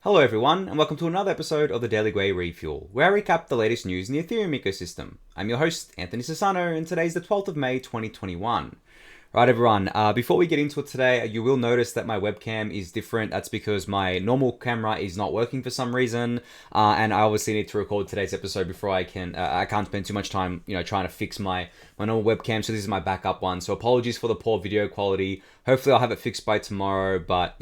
Hello everyone, and welcome to another episode of the Daily Gwei Refuel, where I recap the latest news in the Ethereum ecosystem. I'm your host, Anthony Sassano, and today's the 12th of May, 2021. Right everyone, before we get into it today, you will notice that my webcam is different. That's because my normal camera is not working for some reason, and I obviously need to record today's episode before I can't spend too much time, trying to fix my normal webcam, so this is my backup one. So apologies for the poor video quality. Hopefully I'll have it fixed by tomorrow, but,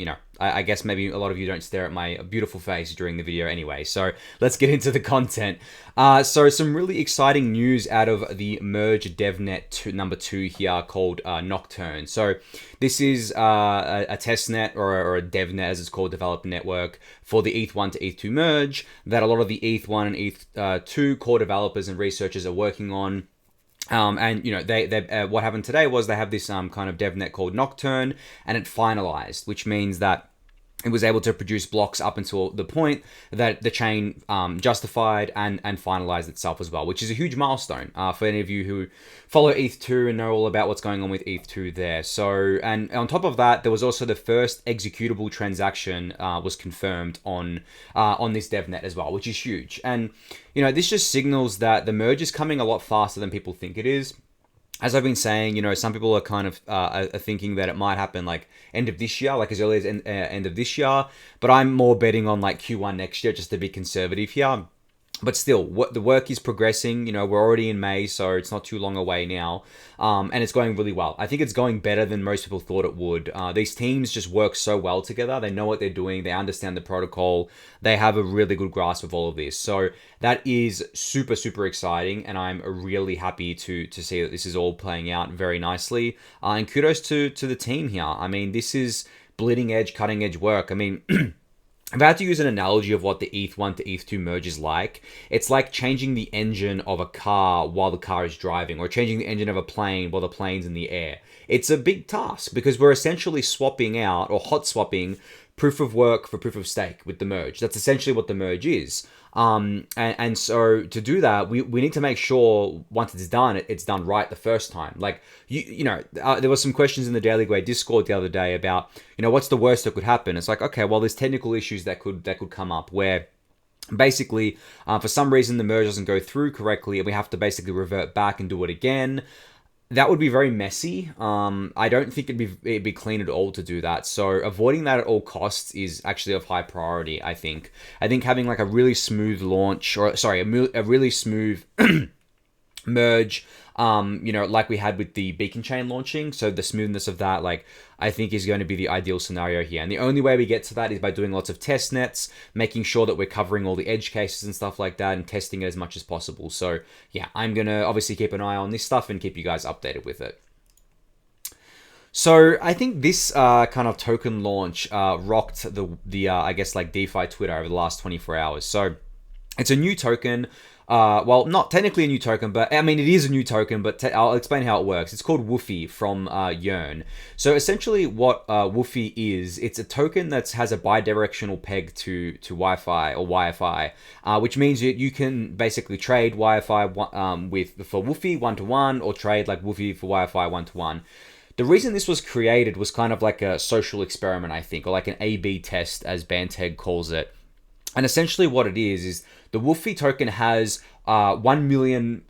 I guess maybe a lot of you don't stare at my beautiful face during the video anyway. So let's get into the content. So some really exciting news out of the merge devnet number 2 here called Nocturne. So this is a testnet or a devnet, as it's called, developer network for the ETH1 to ETH2 merge that a lot of the ETH1 and ETH2 core developers and researchers are working on. What happened today was they have this kind of devnet called Nocturne, and it finalized, which means that it was able to produce blocks up until the point that the chain justified and finalized itself as well, which is a huge milestone for any of you who follow ETH2 and know all about what's going on with ETH2 there. So, and on top of that, there was also the first executable transaction was confirmed on this devnet as well, which is huge. And, this just signals that the merge is coming a lot faster than people think it is. As I've been saying, some people are kind of are thinking that it might happen like end of this year, like as early as end of this year. But I'm more betting on like Q1 next year, just to be conservative here. But still, the work is progressing. We're already in May, so it's not too long away now. And it's going really well. I think it's going better than most people thought it would. These teams just work so well together. They know what they're doing. They understand the protocol. They have a really good grasp of all of this. So that is super, super exciting. And I'm really happy to see that this is all playing out very nicely. And kudos to the team here. I mean, this is bleeding edge, cutting edge work. I mean... If I had to use an analogy of what the ETH1 to ETH2 merge is like, it's like changing the engine of a car while the car is driving, or changing the engine of a plane while the plane's in the air. It's a big task because we're essentially swapping out, or hot swapping, proof of work for proof of stake with the merge. That's essentially what the merge is. And so to do that, we need to make sure once it's done right the first time. Like, there were some questions in the Daily Gwei Discord the other day about, what's the worst that could happen? It's like, okay, well, there's technical issues that could come up where basically, for some reason, the merge doesn't go through correctly and we have to basically revert back and do it again. That would be very messy. I don't think it'd be clean at all to do that. So avoiding that at all costs is actually of high priority, I think. I think having like a really smooth launch, a really smooth merge, like we had with the beacon chain launching. So the smoothness of that, I think is going to be the ideal scenario here. And the only way we get to that is by doing lots of test nets, making sure that we're covering all the edge cases and stuff like that and testing it as much as possible. So yeah, I'm going to obviously keep an eye on this stuff and keep you guys updated with it. So I think this kind of token launch rocked the I guess like DeFi Twitter over the last 24 hours. So it's a new token. Well, not technically a new token, but I mean, it is a new token, but I'll explain how it works. It's called Woofy from Yearn. So essentially what Woofy is, it's a token that has a bidirectional peg to Wi-Fi or Wi-Fi, which means you can basically trade Wi-Fi for Woofy 1-to-1 or trade like Woofy for Wi-Fi 1-to-1. The reason this was created was kind of like a social experiment, I think, or like an A/B test, as Banteg calls it. And essentially what it is the Woofy token has 1 million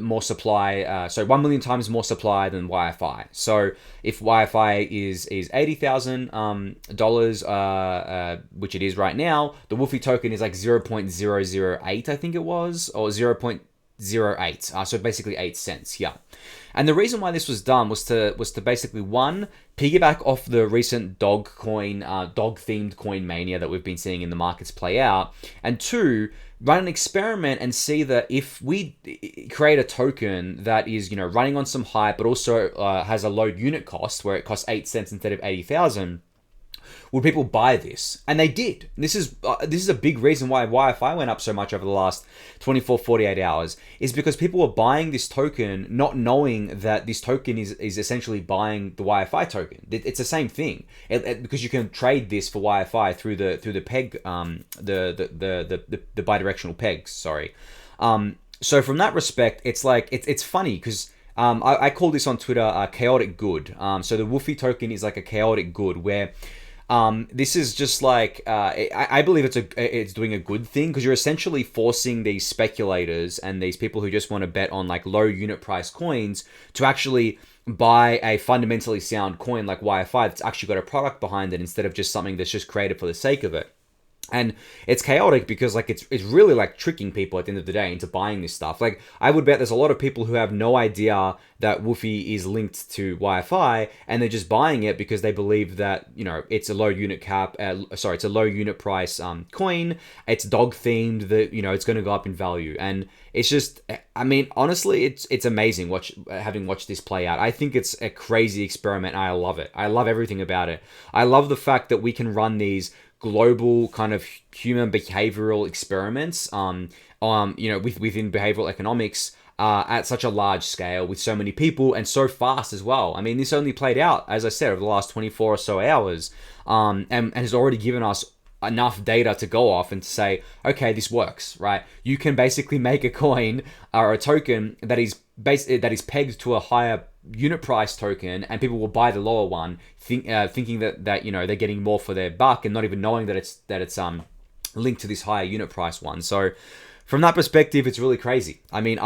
more supply, 1 million times more supply than Wi-Fi. So if Wi-Fi is $80,000, which it is right now, the Woofy token is like 0.008, I think it was, or 0.08, so basically 8 cents, yeah. And the reason why this was done was to basically, one, piggyback off the recent dog-themed coin mania that we've been seeing in the markets play out, and two, run an experiment and see that if we create a token that is, running on some hype, but also has a low unit cost, where it costs 8 cents instead of 80,000, would people buy this? And they did. This is a big reason why Wi-Fi went up so much over the last 24, 48 hours, is because people were buying this token not knowing that this token is essentially buying the Wi-Fi token. It's the same thing, because you can trade this for Wi-Fi through the peg, the bidirectional pegs. Sorry. So from that respect, it's like it's funny because I call this on Twitter chaotic good. So the Woofy token is like a chaotic good where This is just like I believe it's doing a good thing, because you're essentially forcing these speculators and these people who just want to bet on like low unit price coins to actually buy a fundamentally sound coin like YFI that's actually got a product behind it, instead of just something that's just created for the sake of it. And it's chaotic because like it's really like tricking people at the end of the day into buying this stuff. Like I would bet there's a lot of people who have no idea that Woofy is linked to Wi-Fi, and they're just buying it because they believe that, you know, it's a low unit cap. It's a low unit price coin. It's dog themed, that, you know, it's going to go up in value. And it's just, I mean, honestly, it's amazing having watched this play out. I think it's a crazy experiment. And I love it. I love everything about it. I love the fact that we can run these global kind of human behavioral experiments, you know, within behavioral economics, at such a large scale with so many people and so fast as well. I mean, this only played out, as I said, over the last 24 or so hours, and has already given us enough data to go off and to say, okay, this works, right? You can basically make a coin or a token that is pegged to a higher unit price token, and people will buy the lower one, thinking that you know, they're getting more for their buck, and not even knowing that it's linked to this higher unit price one. So from that perspective, it's really crazy. I mean,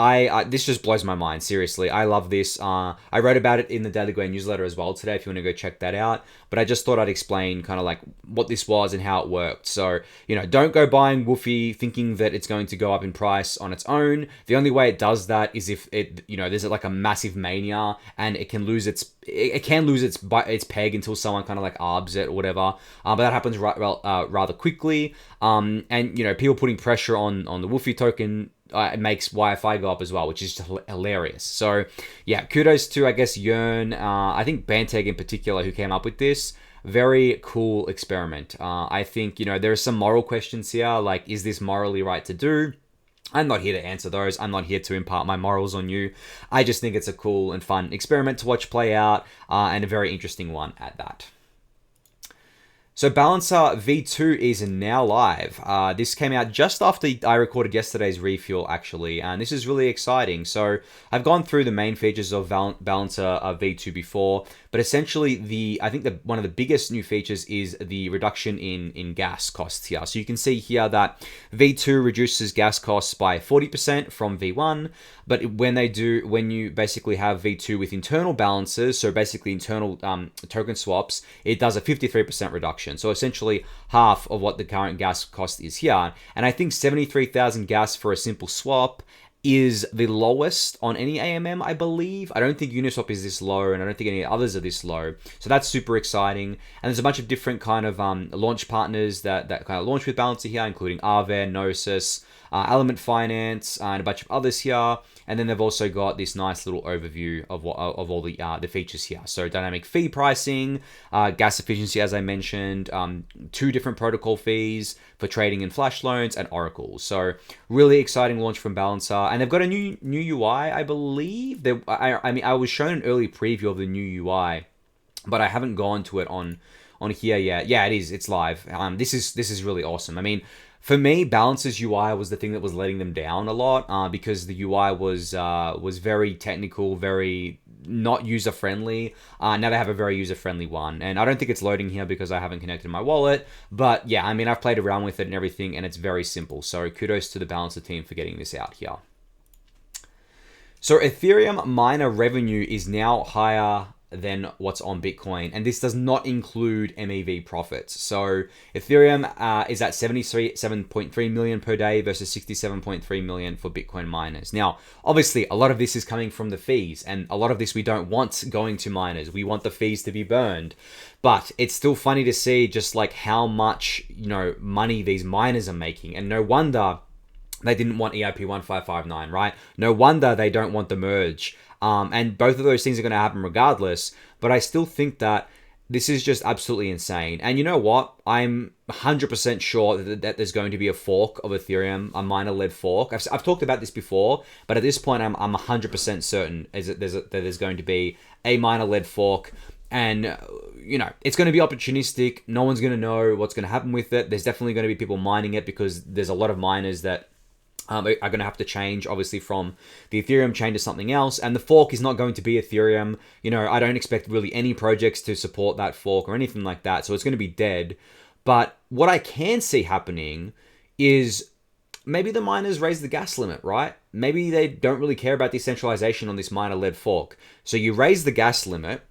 this just blows my mind. Seriously, I love this. I wrote about it in the Daily Gwei newsletter as well today, if you want to go check that out. But I just thought I'd explain kind of like what this was and how it worked. So, you know, don't go buying Woofy thinking that it's going to go up in price on its own. The only way it does that is if it, you know, there's like a massive mania, and it can lose its peg until someone kind of like arbs it or whatever. But that happens rather quickly. And, you know, people putting pressure on the Woofy token, it makes YFI go up as well, which is just hilarious. So yeah, kudos to, I guess, Yearn, I think Banteg in particular, who came up with this. Very cool experiment. I think, you know, there are some moral questions here, like, is this morally right to do? I'm not here to answer those. I'm not here to impart my morals on you. I just think it's a cool and fun experiment to watch play out, and a very interesting one at that. So Balancer V2 is now live. This came out just after I recorded yesterday's refuel, actually, and this is really exciting. So I've gone through the main features of Balancer V2 before, but essentially I think one of the biggest new features is the reduction in gas costs here. So you can see here that V2 reduces gas costs by 40% from V1, but when you basically have V2 with internal balances, so basically internal token swaps, it does a 53% reduction. So essentially half of what the current gas cost is here. And I think 73,000 gas for a simple swap is the lowest on any AMM, I believe. I don't think Uniswap is this low, and I don't think any others are this low. So that's super exciting. And there's a bunch of different kind of launch partners that kind of launch with Balancer here, including Arven, Gnosis, Element Finance, and a bunch of others here. And then they've also got this nice little overview of all the features here. So dynamic fee pricing, gas efficiency, as I mentioned, 2 different protocol fees for trading and flash loans, and oracles. So really exciting launch from Balancer. And they've got a new UI, I believe. I mean, I was shown an early preview of the new UI, but I haven't gone to it on here yet. Yeah, it is. It's live. This is really awesome. I mean, for me, Balancer's UI was the thing that was letting them down a lot, because the UI was very technical, very not user-friendly. Now they have a very user-friendly one, and I don't think it's loading here because I haven't connected my wallet. But yeah, I mean, I've played around with it and everything, and it's very simple. So kudos to the Balancer team for getting this out here. So Ethereum miner revenue is now higher than what's on Bitcoin, and this does not include MEV profits. So Ethereum is at 77.3 million per day versus 67.3 million for Bitcoin miners. Now, obviously, a lot of this is coming from the fees, and a lot of this we don't want going to miners. We want the fees to be burned. But it's still funny to see just like how much, you know, money these miners are making, and no wonder they didn't want EIP 1559, right? No wonder they don't want the merge. And both of those things are going to happen regardless. But I still think that this is just absolutely insane. And you know what? I'm 100% sure that there's going to be a fork of Ethereum, a miner-led fork. I've talked about this before, but at this point, I'm 100% certain that there's going to be a miner-led fork. And, you know, it's going to be opportunistic. No one's going to know what's going to happen with it. There's definitely going to be people mining it because there's a lot of miners that are going to have to change, obviously, from the Ethereum chain to something else. And the fork is not going to be Ethereum. I don't expect really any projects to support that fork or anything like that. So it's going to be dead. But what I can see happening is maybe the miners raise the gas limit, right? Maybe they don't really care about decentralization on this miner-led fork. So you raise the gas limit,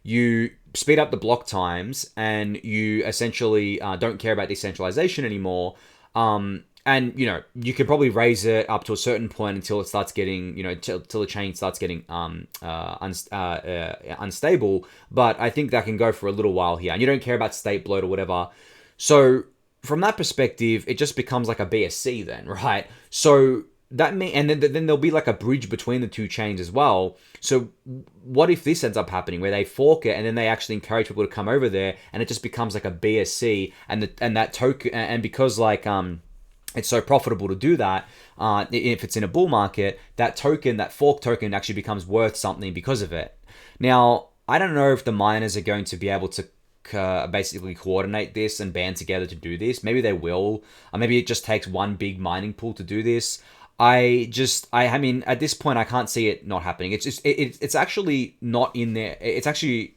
you speed up the block times, and you essentially don't care about decentralization anymore. And, you can probably raise it up to a certain point until it starts getting, till the chain starts getting unstable. But I think that can go for a little while here. And you don't care about state bloat or whatever. So from that perspective, it just becomes like a BSC then, right? So that and then there'll be like a bridge between the two chains as well. So what if this ends up happening where they fork it and then they actually encourage people to come over there and it just becomes like a BSC and that token, and because like it's so profitable to do that, if it's in a bull market, that fork token actually becomes worth something because of it. Now, I don't know if the miners are going to be able to basically coordinate this and band together to do this. Maybe they will. Maybe it just takes one big mining pool to do this. I mean, at this point, I can't see it not happening. It's actually not in there. It's actually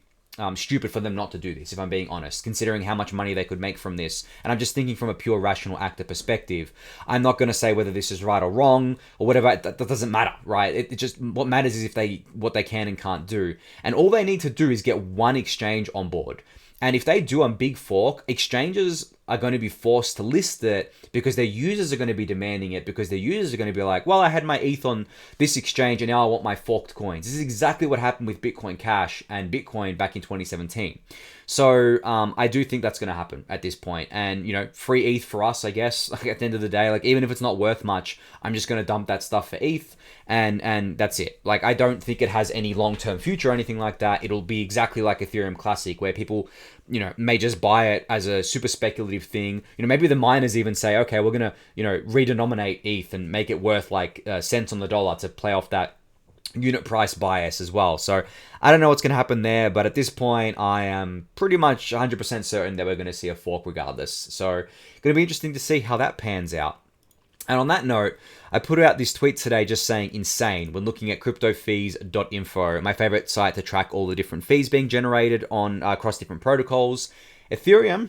stupid for them not to do this, if I'm being honest, considering how much money they could make from this. And I'm just thinking from a pure rational actor perspective. I'm not going to say whether this is right or wrong or whatever. That doesn't matter, right? It just, what matters is what they can and can't do. And all they need to do is get one exchange on board. And if they do a big fork, exchanges are going to be forced to list it because their users are going to be demanding it, because their users are going to be like, well, I had my ETH on this exchange and now I want my forked coins. This is exactly what happened with Bitcoin Cash and Bitcoin back in 2017. So I do think that's going to happen at this point. And, free ETH for us, I guess, like at the end of the day, like even if it's not worth much, I'm just going to dump that stuff for ETH and that's it. Like, I don't think it has any long-term future or anything like that. It'll be exactly like Ethereum Classic, where people, may just buy it as a super speculative thing. Maybe the miners even say, okay, we're going to, redenominate ETH and make it worth like cents on the dollar to play off that unit price bias as well. So I don't know what's going to happen there, but at this point, I am pretty much 100% certain that we're going to see a fork regardless. So going to be interesting to see how that pans out. And on that note, I put out this tweet today just saying insane when looking at cryptofees.info, my favorite site to track all the different fees being generated on across different protocols. Ethereum,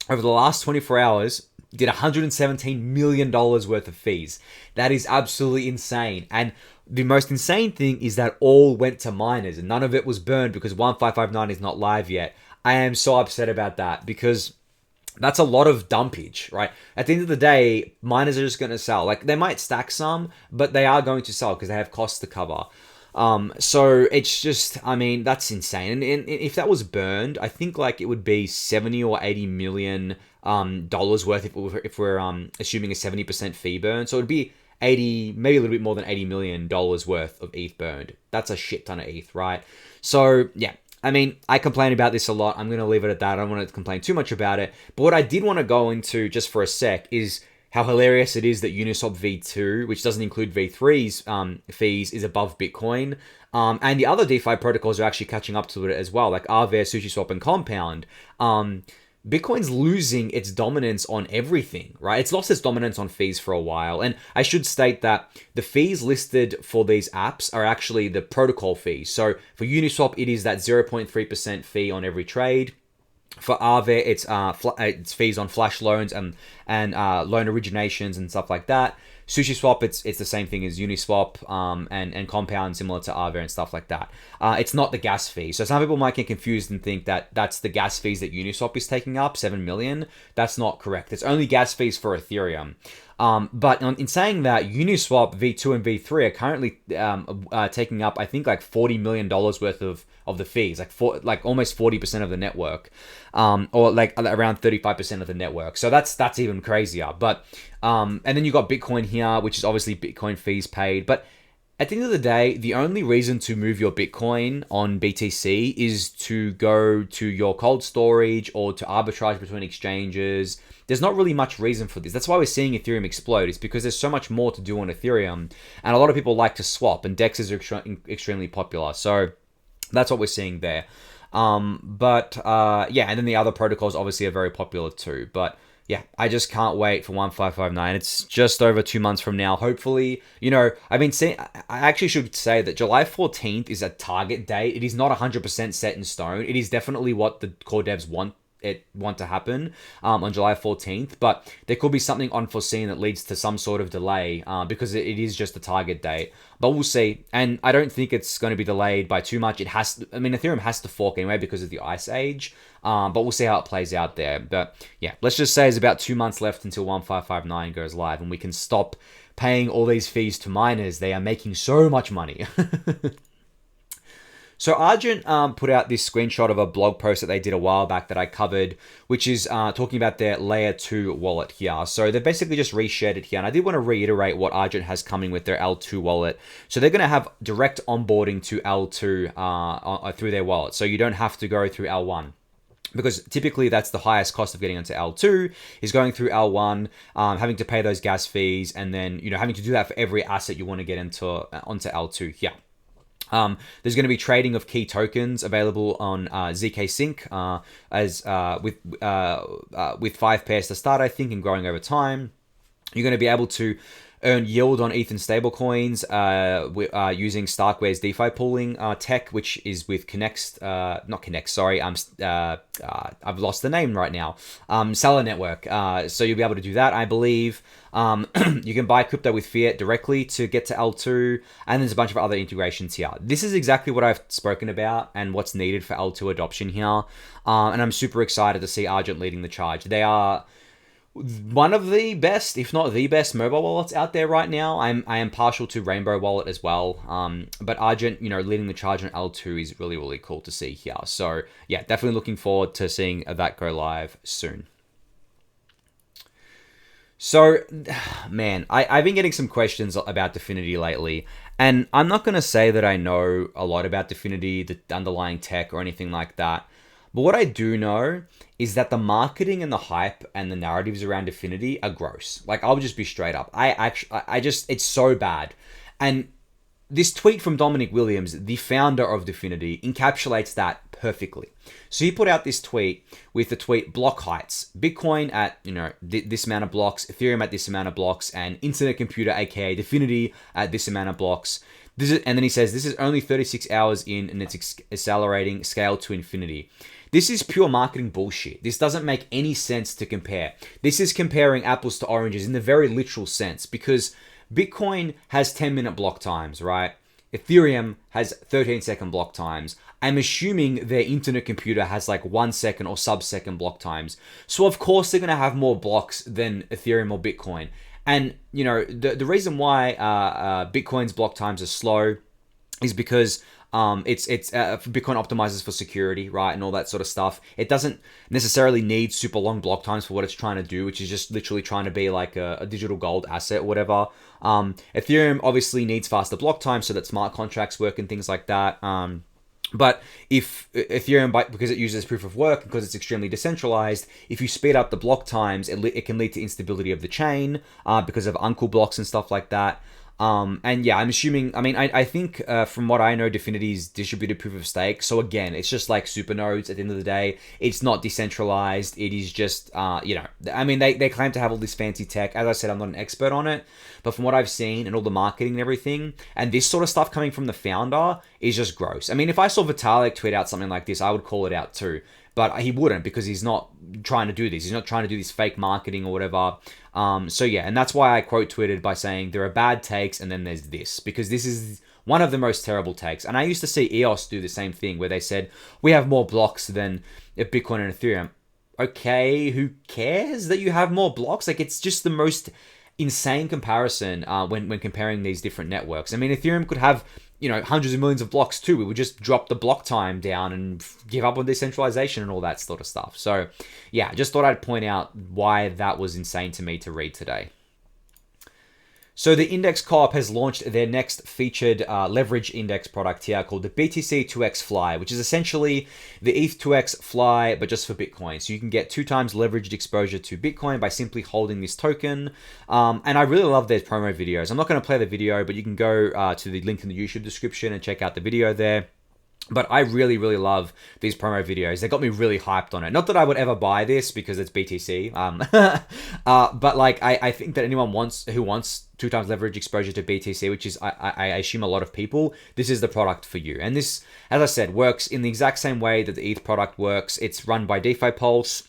over the last 24 hours, did $117 million worth of fees. That is absolutely insane. And the most insane thing is that all went to miners and none of it was burned because 1559 is not live yet. I am so upset about that because that's a lot of dumpage, right? At the end of the day, miners are just going to sell. Like, they might stack some, but they are going to sell because they have costs to cover. So it's just, I mean, that's insane. And if that was burned, I think like it would be 70 or 80 million dollars worth if we're assuming a 70% fee burn. So it would be 80, maybe a little bit more than $80 million worth of ETH burned. That's a shit ton of ETH, right? So yeah. I mean, I complain about this a lot. I'm going to leave it at that. I don't want to complain too much about it. But what I did want to go into just for a sec is how hilarious it is that Uniswap V2, which doesn't include V3's fees, is above Bitcoin. And the other DeFi protocols are actually catching up to it as well, like Aave, SushiSwap, and Compound. Bitcoin's losing its dominance on everything, right? It's lost its dominance on fees for a while. And I should state that the fees listed for these apps are actually the protocol fees. So for Uniswap, it is that 0.3% fee on every trade. For Aave, it's fees on flash loans and loan originations and stuff like that. SushiSwap, it's the same thing as Uniswap, and Compound, similar to Aave and stuff like that. It's not the gas fee. So some people might get confused and think that that's the gas fees that Uniswap is taking up, 7 million. That's not correct. It's only gas fees for Ethereum. But in saying that, Uniswap V2 and V3 are currently taking up, I think, like $40 million worth of the fees, like almost 40% of the network, or like around 35% of the network. So that's even crazier. But and then you got Bitcoin here, which is obviously Bitcoin fees paid. But at the end of the day, the only reason to move your Bitcoin on BTC is to go to your cold storage or to arbitrage between exchanges. There's not really much reason for this. That's why we're seeing Ethereum explode. It's because there's so much more to do on Ethereum. And a lot of people like to swap, and DEXs are extremely popular. So that's what we're seeing there. Yeah, and then the other protocols obviously are very popular too. But Yeah, I just can't wait for 1559. It's just over 2 months from now. Hopefully, you know, I've been saying, I actually should say that July 14th is a target date. It is not 100% set in stone. It is definitely what the core devs want to happen on July 14th, but there could be something unforeseen that leads to some sort of delay because it is just a target date. But we'll see, and I don't think it's going to be delayed by too much. I mean, Ethereum has to fork anyway because of the Ice Age, but we'll see how it plays out there. But yeah, let's just say there's about 2 months left until 1559 goes live, and we can stop paying all these fees to miners. They are making so much money. So Argent put out this screenshot of a blog post that they did a while back that I covered, which is talking about their layer 2 wallet here. So they basically just reshared it here. And I did want to reiterate what Argent has coming with their L2 wallet. So they're going to have direct onboarding to L2 through their wallet. So you don't have to go through L1. Because typically that's the highest cost of getting onto L2 is going through L1, having to pay those gas fees, and then, you know, having to do that for every asset you want to get onto L2 here. There's going to be trading of key tokens available on zksync with 5 pairs to start, I think, and growing over time. You're going to be able to earn yield on ETH and stablecoins using Starkware's DeFi pooling tech, which is with I've lost the name right now. Seller Network. So you'll be able to do that, I believe. You can buy crypto with fiat directly to get to L2, and there's a bunch of other integrations here. This is exactly what I've spoken about and what's needed for L2 adoption here. And I'm super excited to see Argent leading the charge. They are one of the best, if not the best, mobile wallets out there right now. I am partial to Rainbow Wallet as well. But Argent, you know, leading the charge on L2 is really, really cool to see here. So yeah, definitely looking forward to seeing that go live soon. So, man, I've been getting some questions about Dfinity lately, and I'm not going to say that I know a lot about Dfinity, the underlying tech or anything like that. But what I do know is that the marketing and the hype and the narratives around Dfinity are gross. Like, I'll just be straight up. It's so bad. And this tweet from Dominic Williams, the founder of Dfinity, encapsulates that perfectly. So he put out this tweet with the tweet block heights, Bitcoin at, you know, this amount of blocks, Ethereum at this amount of blocks, and Internet Computer, aka Dfinity, at this amount of blocks. And then he says, this is only 36 hours in and it's accelerating scale to infinity. This is pure marketing bullshit. This doesn't make any sense to compare. This is comparing apples to oranges in the very literal sense, because Bitcoin has 10-minute block times, right? Ethereum has 13-second block times. I'm assuming their internet computer has like 1 second or sub-second block times. So of course they're going to have more blocks than Ethereum or Bitcoin. And, you know, the reason why Bitcoin's block times are slow is because Bitcoin optimizes for security, right, and all that sort of stuff. It doesn't necessarily need super long block times for what it's trying to do, which is just literally trying to be like a digital gold asset or whatever. Ethereum obviously needs faster block times so that smart contracts work and things like that. But if Ethereum, because it uses proof of work, because it's extremely decentralized, if you speed up the block times, it can lead to instability of the chain because of uncle blocks and stuff like that. And yeah, I'm assuming, I think from what I know, Dfinity's distributed proof of stake. So again, it's just like supernodes at the end of the day. It's not decentralized. It is just, they claim to have all this fancy tech. As I said, I'm not an expert on it, but from what I've seen and all the marketing and everything, and this sort of stuff coming from the founder is just gross. I mean, if I saw Vitalik tweet out something like this, I would call it out too. But he wouldn't, because he's not trying to do this. He's not trying to do this fake marketing or whatever. So yeah, and that's why I quote tweeted by saying there are bad takes and then there's this, because this is one of the most terrible takes. And I used to see EOS do the same thing where they said, we have more blocks than Bitcoin and Ethereum. Okay, who cares that you have more blocks? Like, it's just the most insane comparison when comparing these different networks. I mean, Ethereum could have, hundreds of millions of blocks too. We would just drop the block time down and give up on decentralization and all that sort of stuff. So yeah, just thought I'd point out why that was insane to me to read today. So the Index Co-op has launched their next featured leverage index product here called the BTC 2x Fly, which is essentially the ETH 2x Fly, but just for Bitcoin. So you can get 2 times leveraged exposure to Bitcoin by simply holding this token. And I really love their promo videos. I'm not going to play the video, but you can go to the link in the YouTube description and check out the video there. But I really, really love these promo videos. They got me really hyped on it. Not that I would ever buy this because it's BTC. But like I think that anyone who wants 2x leverage exposure to BTC, which is I assume a lot of people, this is the product for you. And this, as I said, works in the exact same way that the ETH product works. It's run by DeFi Pulse.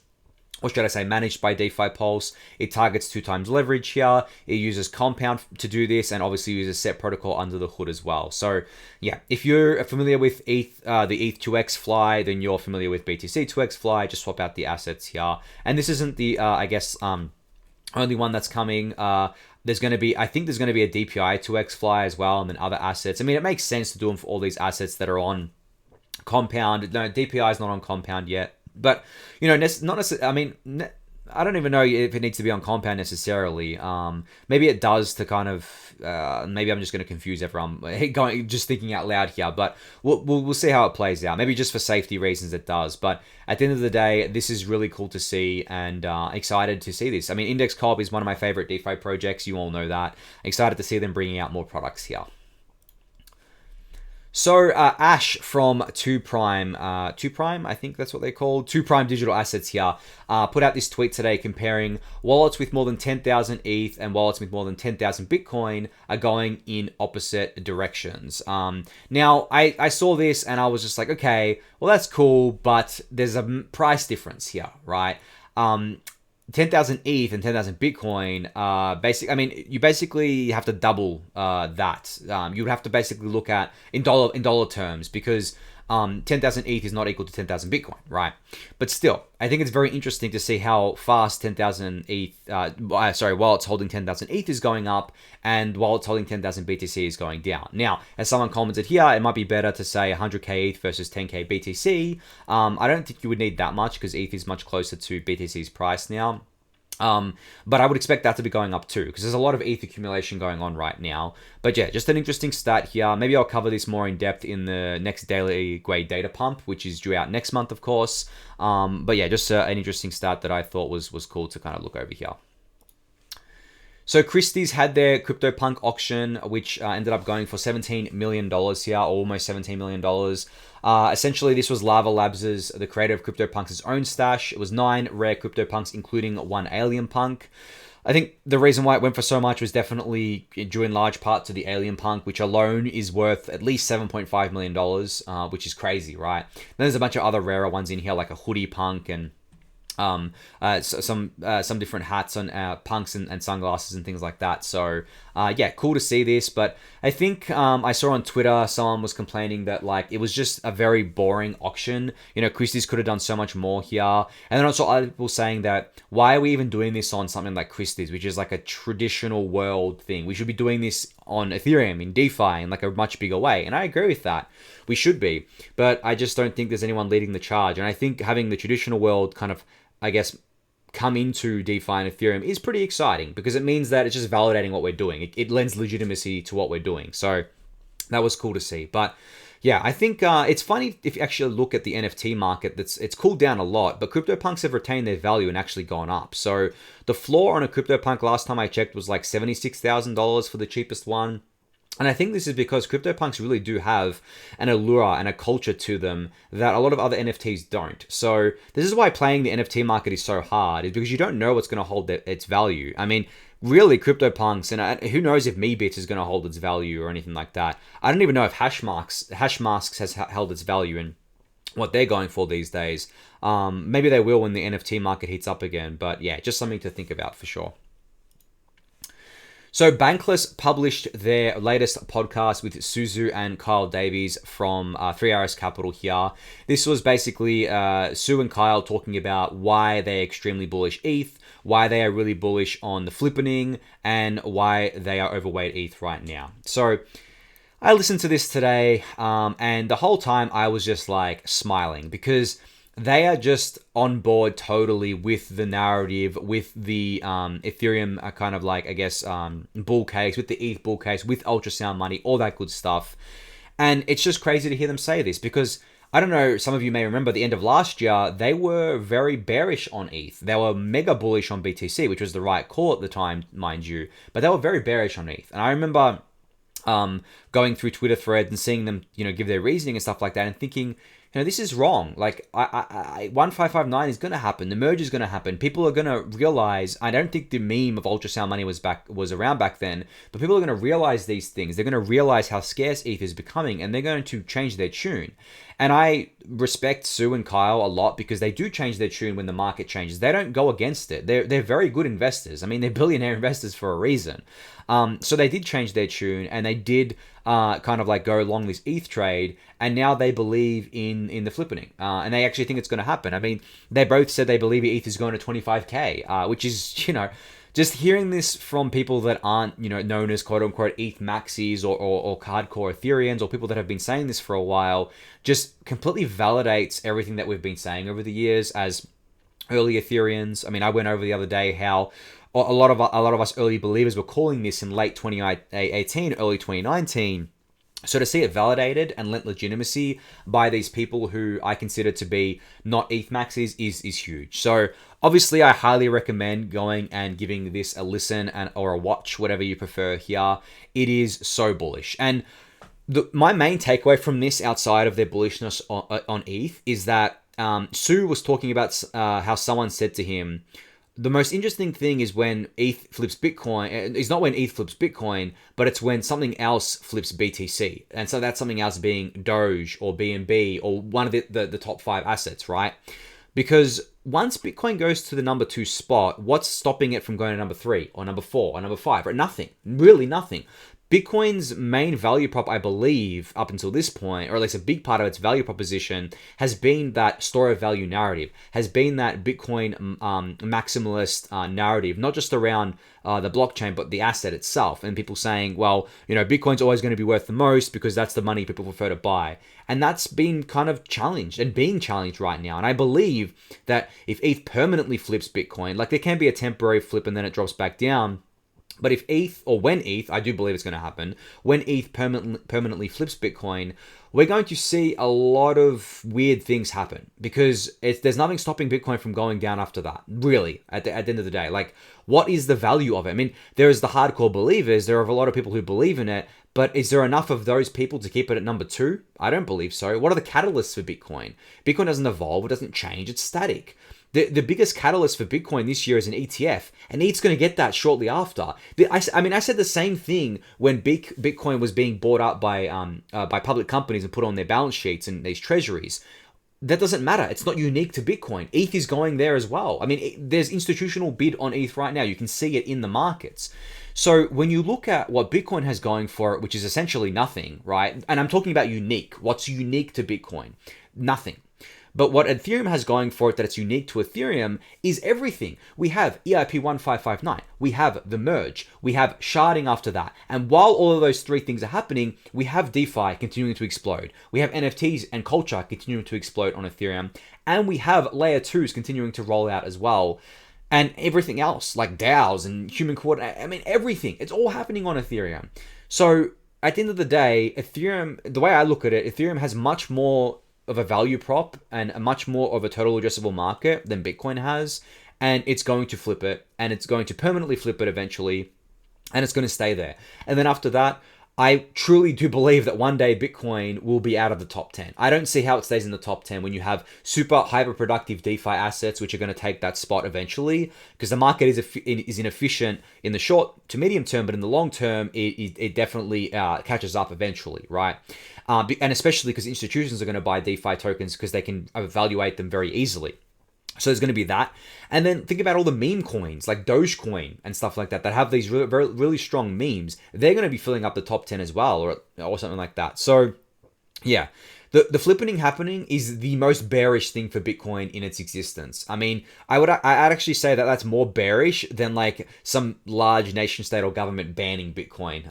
Or should I say managed by DeFi Pulse. It targets 2x leverage here. It uses Compound to do this, and obviously uses Set protocol under the hood as well. So yeah, if you're familiar with ETH, the ETH 2x fly, then you're familiar with BTC 2x fly. Just swap out the assets here. And this isn't the, only one that's coming. There's going to be, I think there's going to be a DPI 2x fly as well, and then other assets. I mean, it makes sense to do them for all these assets that are on Compound. No, DPI is not on Compound yet. But, you know, not necessarily, I mean, I don't even know if it needs to be on Compound necessarily. Maybe it does to kind of, maybe I'm just going to confuse everyone just thinking out loud here, but we'll see how it plays out. Maybe just for safety reasons it does. But at the end of the day, this is really cool to see, and excited to see this. I mean, Index Coop is one of my favorite DeFi projects. You all know that. Excited to see them bringing out more products here. So Ash from 2Prime, I think that's what they're called, 2Prime Digital Assets here, put out this tweet today comparing wallets with more than 10,000 ETH and wallets with more than 10,000 Bitcoin are going in opposite directions. Now, I saw this and I was just like, okay, well, that's cool, but there's a price difference here, right? 10,000 ETH and 10,000 Bitcoin, you basically have to double that. You would have to basically look at in dollar terms, because 10,000 ETH is not equal to 10,000 Bitcoin, right? But still, I think it's very interesting to see how fast 10,000 ETH, wallets holding 10,000 ETH is going up, and wallets holding 10,000 BTC is going down. Now, as someone commented here, it might be better to say 100k ETH versus 10k BTC. I don't think you would need that much because ETH is much closer to BTC's price now. But I would expect that to be going up too, because there's a lot of ETH accumulation going on right now. But yeah, just an interesting stat here. Maybe I'll cover this more in depth in the next Daily Gwei data pump, which is due out next month, of course. But yeah, just an interesting stat that I thought was cool to kind of look over here. So Christie's had their CryptoPunk auction, which ended up going for $17 million here, almost $17 million. Essentially, this was Lava Labs', the creator of CryptoPunks' own stash. It was 9 rare CryptoPunks, including 1 Alien Punk. I think the reason why it went for so much was definitely due in large part to the Alien Punk, which alone is worth at least $7.5 million, which is crazy, right? Then there's a bunch of other rarer ones in here, like a Hoodie Punk and some different hats on punks and sunglasses and things like that. So yeah, cool to see this. But I think I saw on Twitter someone was complaining that like it was just a very boring auction. You know, Christie's could have done so much more here. And then also other people saying that why are we even doing this on something like Christie's, which is like a traditional world thing? We should be doing this on Ethereum, in DeFi, in like a much bigger way. And I agree with that. We should be. But I just don't think there's anyone leading the charge. And I think having the traditional world kind of, I guess, come into DeFi and Ethereum is pretty exciting, because it means that it's just validating what we're doing. It lends legitimacy to what we're doing. So that was cool to see. But yeah, I think it's funny if you actually look at the NFT market, it's cooled down a lot, but CryptoPunks have retained their value and actually gone up. So the floor on a CryptoPunk last time I checked was like $76,000 for the cheapest one. And I think this is because CryptoPunks really do have an allure and a culture to them that a lot of other NFTs don't. So this is why playing the NFT market is so hard, is because you don't know what's going to hold its value. I mean, really, CryptoPunks, and who knows if Meebits is going to hold its value or anything like that. I don't even know if Hashmasks has held its value in what they're going for these days. Maybe they will when the NFT market heats up again. But yeah, just something to think about for sure. So Bankless published their latest podcast with Zhu and Kyle Davies from 3RS Capital here. This was basically Zhu and Kyle talking about why they're extremely bullish ETH, why they are really bullish on the flippening, and why they are overweight ETH right now. So I listened to this today, and the whole time I was just like smiling, because they are just on board totally with the narrative, with the Ethereum kind of like, I guess, bull case, with the ETH bull case, with ultrasound money, all that good stuff. And it's just crazy to hear them say this, because I don't know, some of you may remember the end of last year, they were very bearish on ETH. They were mega bullish on BTC, which was the right call at the time, mind you, but they were very bearish on ETH. And I remember going through Twitter threads and seeing them, give their reasoning and stuff like that, and thinking, this is wrong. Like, 1559 is going to happen. The merge is going to happen. People are going to realize, I don't think the meme of ultrasound money was around back then, but people are going to realize these things. They're going to realize how scarce ETH is becoming, and they're going to change their tune. And I respect Zhu and Kyle a lot because they do change their tune when the market changes. They don't go against it. They're very good investors. I mean, they're billionaire investors for a reason. So they did change their tune, and they did kind of like go along this ETH trade, and now they believe in the flippening, and they actually think it's going to happen. I mean, they both said they believe ETH is going to 25k, which is, just hearing this from people that aren't, known as quote unquote ETH maxis or hardcore Ethereans, or people that have been saying this for a while, just completely validates everything that we've been saying over the years as early Ethereans. I mean, I went over the other day how a lot of us early believers were calling this in late 2018, early 2019. So to see it validated and lent legitimacy by these people who I consider to be not ETH maxis is huge. So obviously, I highly recommend going and giving this a listen or a watch, whatever you prefer here. It is so bullish. And my main takeaway from this, outside of their bullishness on ETH, is that Zhu was talking about how someone said to him, the most interesting thing is when ETH flips Bitcoin. It's not when ETH flips Bitcoin, but it's when something else flips BTC. And so that's something else being Doge or BNB or one of the top 5 assets, right? Because once Bitcoin goes to the number 2 spot, what's stopping it from going to number 3 or number 4 or number 5? Right? Nothing. Really nothing. Bitcoin's main value prop, I believe, up until this point, or at least a big part of its value proposition, has been that store of value narrative, has been that Bitcoin maximalist narrative, not just around the blockchain, but the asset itself. And people saying, well, Bitcoin's always going to be worth the most because that's the money people prefer to buy. And that's been kind of challenged and being challenged right now. And I believe that if ETH permanently flips Bitcoin, like there can be a temporary flip and then it drops back down. But if ETH, or when ETH, I do believe it's going to happen, when ETH permanently flips Bitcoin, we're going to see a lot of weird things happen because there's nothing stopping Bitcoin from going down after that, really, at the end of the day. Like, what is the value of it? I mean, there is the hardcore believers, there are a lot of people who believe in it, but is there enough of those people to keep it at number 2? I don't believe so. What are the catalysts for Bitcoin? Bitcoin doesn't evolve, it doesn't change, it's static. The biggest catalyst for Bitcoin this year is an ETF, and ETH's going to get that shortly after. I said the same thing when Bitcoin was being bought up by public companies and put on their balance sheets and these treasuries. That doesn't matter. It's not unique to Bitcoin. ETH is going there as well. I mean, there's institutional bid on ETH right now. You can see it in the markets. So when you look at what Bitcoin has going for it, which is essentially nothing, right? And I'm talking about unique. What's unique to Bitcoin? Nothing. But what Ethereum has going for it that it's unique to Ethereum is everything. We have EIP 1559, we have the merge, we have sharding after that. And while all of those 3 things are happening, we have DeFi continuing to explode. We have NFTs and culture continuing to explode on Ethereum. And we have layer 2s continuing to roll out as well. And everything else, like DAOs and human coordinate, I mean, everything. It's all happening on Ethereum. So at the end of the day, Ethereum, the way I look at it, Ethereum has much more of a value prop and a much more of a total addressable market than Bitcoin has, and it's going to flip it, and it's going to permanently flip it eventually, and it's going to stay there. And then after that, I truly do believe that one day Bitcoin will be out of the top 10. I don't see how it stays in the top 10 when you have super hyper-productive DeFi assets which are going to take that spot eventually, because the market is inefficient in the short to medium term, but in the long term, it definitely catches up eventually, right? And especially because institutions are going to buy DeFi tokens because they can evaluate them very easily. So there's going to be that. And then think about all the meme coins like Dogecoin and stuff like that have these really strong memes. They're going to be filling up the top 10 as well, or something like that. So yeah, the flippening happening is the most bearish thing for Bitcoin in its existence. I mean, I'd actually say that that's more bearish than like some large nation state or government banning Bitcoin.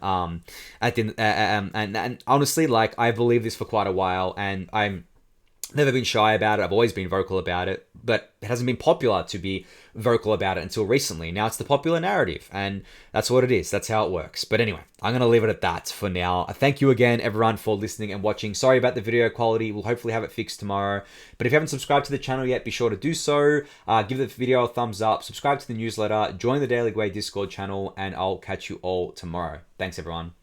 And honestly, like, I believe this for quite a while, and I'm never been shy about it. I've always been vocal about it, but it hasn't been popular to be vocal about it until recently. Now it's the popular narrative, and that's what it is. That's how it works. But anyway, I'm going to leave it at that for now. Thank you again, everyone, for listening and watching. Sorry about the video quality. We'll hopefully have it fixed tomorrow. But if you haven't subscribed to the channel yet, be sure to do so. Give the video a thumbs up, subscribe to the newsletter, join the Daily Gwei Discord channel, and I'll catch you all tomorrow. Thanks, everyone.